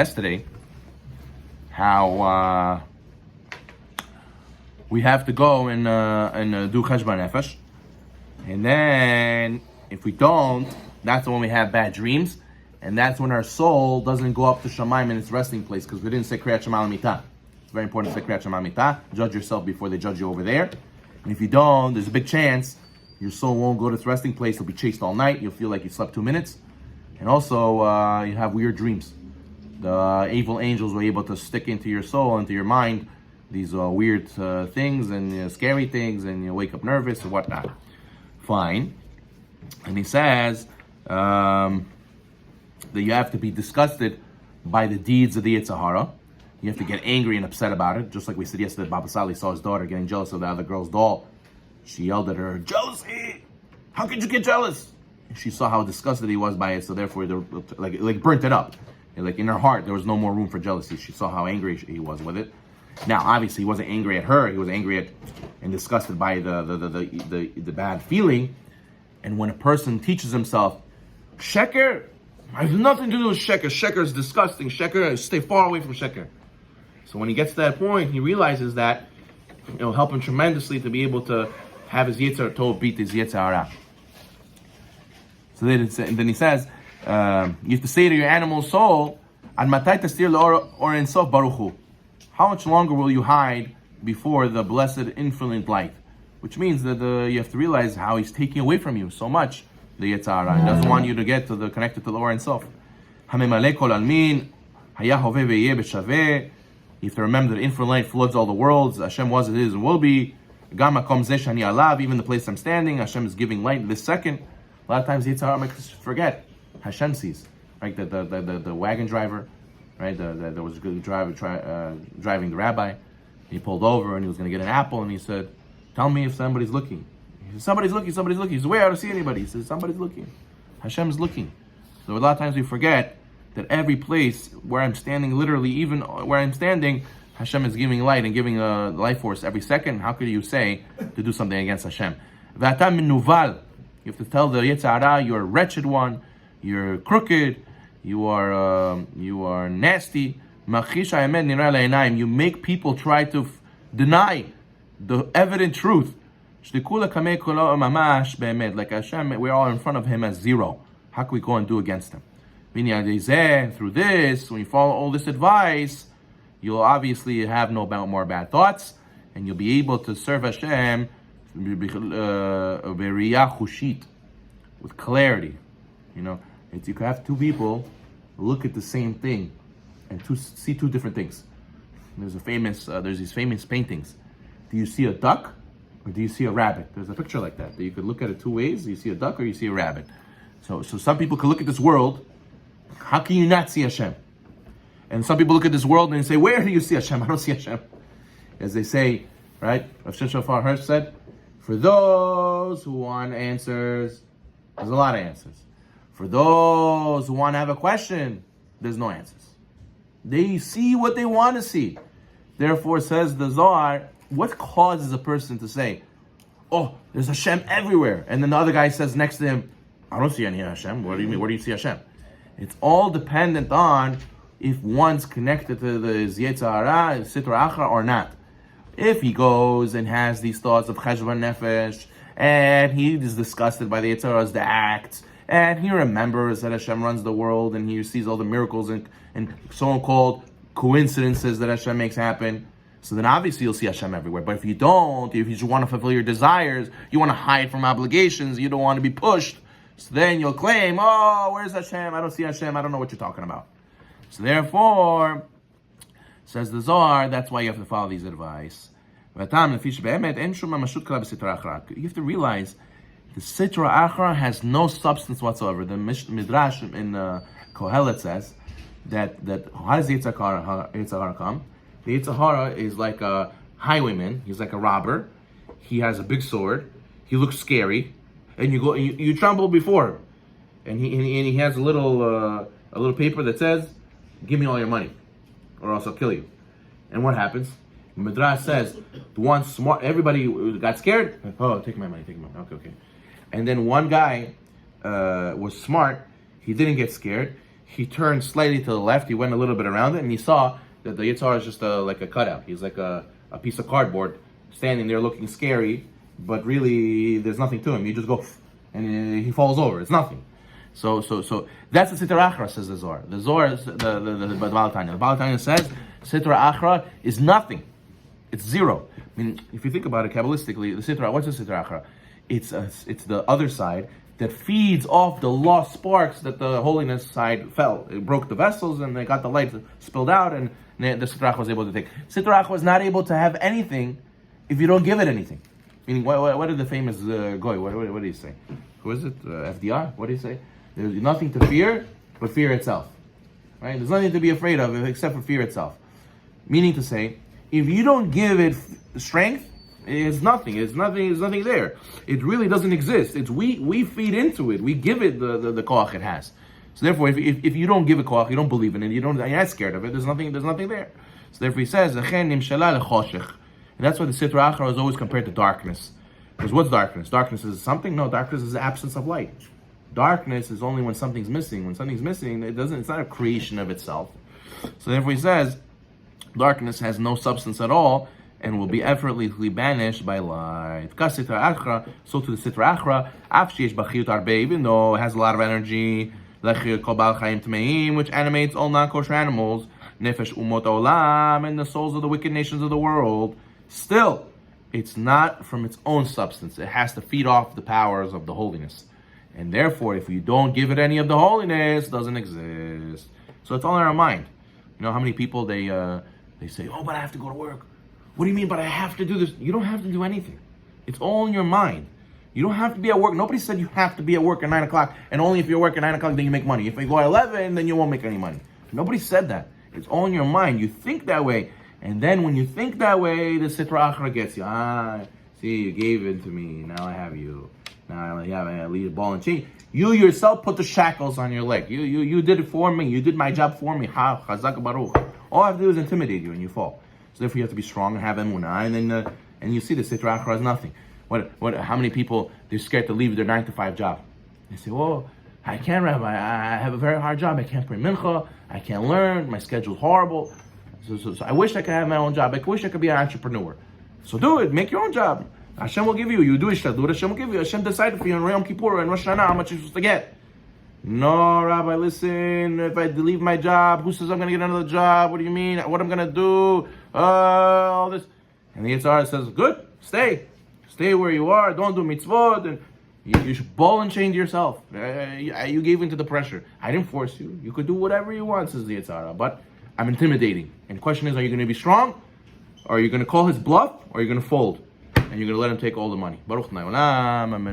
yesterday how we have to go and do cheshbon nefesh, and then if we don't, that's when we have bad dreams, and that's when our soul doesn't go up to Shamayim in its resting place, because we didn't say Kriyat Shema L'mitah. It's very important to say Kriyat Shema L'mitah. Judge yourself before they judge you over there, and if you don't, there's a big chance your soul won't go to its resting place. You'll be chased all night. You'll feel like you slept 2 minutes, and also you have weird dreams. The evil angels were able to stick into your soul, into your mind, these weird things and scary things, and you wake up nervous or whatnot. Fine. And he says that you have to be disgusted by the deeds of the Yetzer Hara. You have to get angry and upset about it. Just like we said yesterday, Baba Sali saw his daughter getting jealous of the other girl's doll. She yelled at her, "Jealousy! How could you get jealous?" And she saw how disgusted he was by it, so therefore, like burnt it up. And like in her heart, there was no more room for jealousy. She saw how angry he was with it. Now, obviously, he wasn't angry at her. He was angry at and disgusted by the bad feeling. And when a person teaches himself, sheker, I have nothing to do with sheker. Sheker is disgusting. Sheker, stay far away from sheker. So when he gets to that point, he realizes that it'll help him tremendously to be able to have his Yetzer Tov beat his Yetzer Hara. So then he says, you have to say to your animal soul, how much longer will you hide before the blessed infinite light? Which means that you have to realize how he's taking away from you so much, the Yetzer Hara. He doesn't want you to get connected to the Or Ein Sof. You have to remember that infinite light floods all the worlds. Hashem was, it is, and will be. Even the place I'm standing, Hashem is giving light this second. A lot of times the Yetzer Hara makes us forget. Hashem sees, right? The wagon driver, right? There was a good driver driving the rabbi. He pulled over and he was going to get an apple, and he said, "Tell me if somebody's looking." He said, "Somebody's looking. Somebody's looking." He said, "Where? I don't see anybody." He says, "Somebody's looking." Hashem is looking. So a lot of times we forget that every place where I'm standing, literally, even where I'm standing, Hashem is giving light and giving a life force every second. How could you say to do something against Hashem? You have to tell the Yetzer Hara, you're a wretched one, you're crooked, you are nasty. You make people try to deny the evident truth. Like Hashem, we're all in front of Him as zero. How can we go and do against Him? Through this, when you follow all this advice, you'll obviously have no more bad thoughts, and you'll be able to serve Hashem with clarity. You know, you can have two people look at the same thing and see two different things. There's these famous paintings. Do you see a duck or do you see a rabbit? There's a picture like that you could look at it two ways. You see a duck or you see a rabbit. So some people could look at this world. How can you not see Hashem? And some people look at this world and say, "Where do you see Hashem? I don't see Hashem." As they say, right? Rav Shofar Hirsch said, "For those who want answers, there's a lot of answers. For those who want to have a question, there's no answers. They see what they want to see." Therefore, says the Zohar, what causes a person to say, "Oh, there's Hashem everywhere," and then the other guy says next to him, "I don't see any Hashem." What do you mean? Where do you see Hashem? It's all dependent on if one's connected to the Yetzer Hara, Sitra Achra, or not. If he goes and has these thoughts of Cheshbon Nefesh, and he is disgusted by the Yetzer Hara's acts, and he remembers that Hashem runs the world, and he sees all the miracles and so-called coincidences that Hashem makes happen, so then obviously you'll see Hashem everywhere. But if you don't, if you just want to fulfill your desires, you want to hide from obligations, you don't want to be pushed, so then you'll claim, "Oh, where's Hashem? I don't see Hashem. I don't know what you're talking about." So therefore, says the Zohar, that's why you have to follow these advice. You have to realize the Sitra Achra has no substance whatsoever. The Midrash in Kohelet says that how does the Yetzer Hara come? The Yetzer Hara is like a highwayman. He's like a robber. He has a big sword. He looks scary, and you tremble before him. And he has a little paper that says, "Give me all your money, or else I'll kill you." And what happens? Midrash says, the one smart, everybody got scared. "Oh, take my money, take my money." Okay. And then one guy was smart. He didn't get scared. he turned slightly to the left. He went a little bit around it, and he saw that the Yitzhar is just like a cutout. He's like a piece of cardboard standing there looking scary, but really there's nothing to him. You just go, and he falls over. It's nothing. So that's the Sitra Achra, says the Zohar. The Zohar is the Tanya. The Tanya says Sitra Achra is nothing. It's zero. I mean, if you think about it Kabbalistically, what's the Sitra Achra? It's the other side that feeds off the lost sparks that the holiness side fell. It broke the vessels and they got the light spilled out, and the Sitra Achra was able to take. Sitra Achra is not able to have anything if you don't give it anything. Meaning, what did the famous Goy, what did he say? Who is it? FDR? What did he say? There's nothing to fear but fear itself. Right? There's nothing to be afraid of except for fear itself. Meaning to say, if you don't give it strength, it's nothing. It's nothing there. It really doesn't exist. It's we feed into it. We give it the koach it has. So therefore, if you don't give it koach, you don't believe in it, you're not scared of it. There's nothing there. So therefore, he says, and that's why the Sitra Achra is always compared to darkness. Because what's darkness? Darkness is something? No, darkness is the absence of light. Darkness is only when something's missing. When something's missing, it's not a creation of itself. So therefore, he says, darkness has no substance at all and will be effortlessly banished by light. So to the Sitra Achra, even though it has a lot of energy, which animates all non-kosher animals, nefesh umot olam, and the souls of the wicked nations of the world, still, it's not from its own substance. It has to feed off the powers of the holiness. And therefore, if you don't give it any of the holiness, it doesn't exist. So it's all in our mind. You know how many people they say, oh, but I have to go to work. What do you mean, but I have to do this? You don't have to do anything. It's all in your mind. You don't have to be at work. Nobody said you have to be at work at 9 o'clock, and only if you're working at 9 o'clock, then you make money. If you go at 11, then you won't make any money. Nobody said that. It's all in your mind. You think that way. And then when you think that way, the Sitra Achra gets you. See, you gave it to me. Now I have you. Now I have a lead ball and chain. You yourself put the shackles on your leg. You did it for me. You did my job for me. Chazak baruch. All I have to do is intimidate you and you fall. So therefore you have to be strong and have emunah. And then and you see the Sitra Achra is nothing. How many people, they're scared to leave their 9-to-5 job. They say, well, I can't, Rabbi. I have a very hard job. I can't pray mincha. I can't learn. My schedule's horrible. So I wish I could have my own job. I wish I could be an entrepreneur. So do it. Make your own job. Hashem will give you. You do it. Hashem will give you. Hashem decided for you on Yom Kippur and Rosh Hashanah how much you're supposed to get. No, Rabbi, listen. If I leave my job, who says I'm going to get another job? What do you mean? What I'm going to do? All this. And the Yitzhar says, good. Stay where you are. Don't do mitzvot. And you should ball and chain yourself. You gave into the pressure. I didn't force you. You could do whatever you want, says the Yitzhar. But I'm intimidating. And the question is, are you going to be strong? Or are you going to call his bluff? Or are you going to fold? And you're going to let him take all the money. Baruch Na'olam. Amen.